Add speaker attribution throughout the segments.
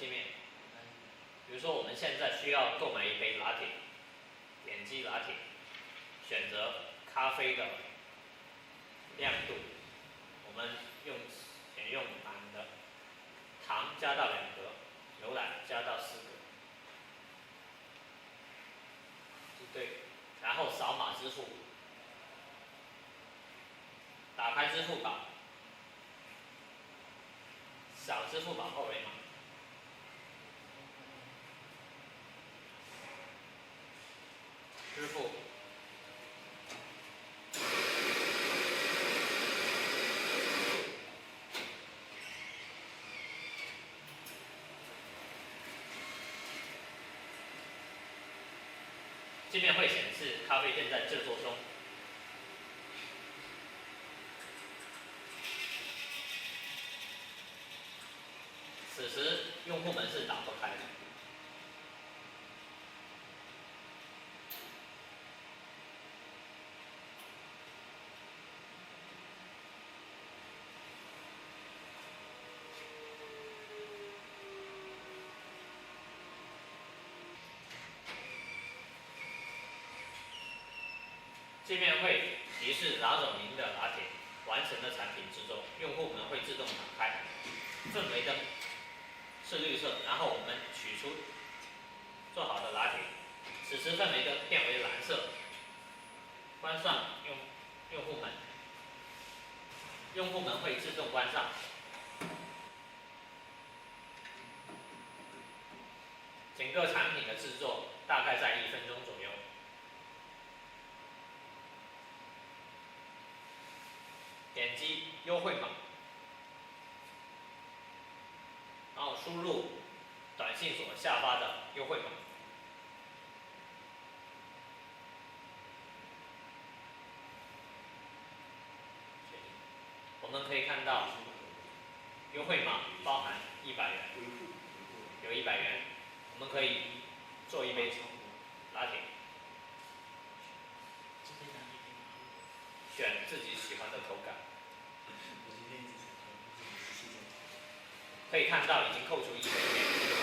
Speaker 1: 界面。比如说我们现在需要购买一杯拿铁，点击拿铁，选择咖啡的亮度，我们选用蓝的，糖加到2格，牛奶加到4格，对，然后扫码支付，打开支付宝，扫支付宝二维码，支付。界面会显示咖啡正在制作中。此时用户门是打不开的。界面会提示哪种您的拿铁完成了产品制作，用户门会自动打开。氛围灯是绿色，然后我们取出做好的拿铁，此时氛围灯变为蓝色，关上用户门，用户门会自动关上。整个产品的制作大概在1分钟左右。点击优惠码，然后输入短信所下发的优惠码。我们可以看到，优惠码包含100元，有100元，我们可以做一杯拿铁，选自己喜欢的口感。可以看到已经扣除100元优惠。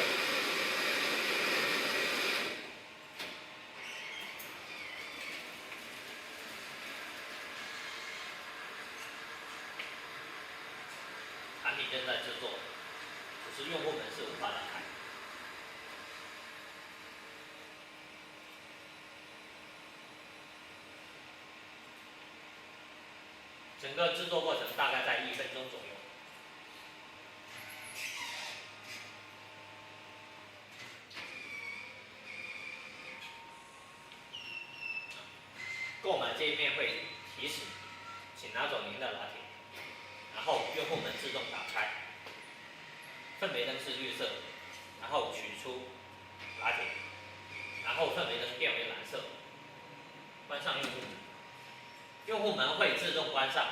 Speaker 1: 产品正在制作，只是用户门是无法打开。整个制作过程大概在1分钟左右。购买界面会提示，请拿走您的拿铁，然后用户门自动打开，氛围灯是绿色，然后取出拿铁，然后氛围灯变为蓝色，关上用户门，用户门会自动关上。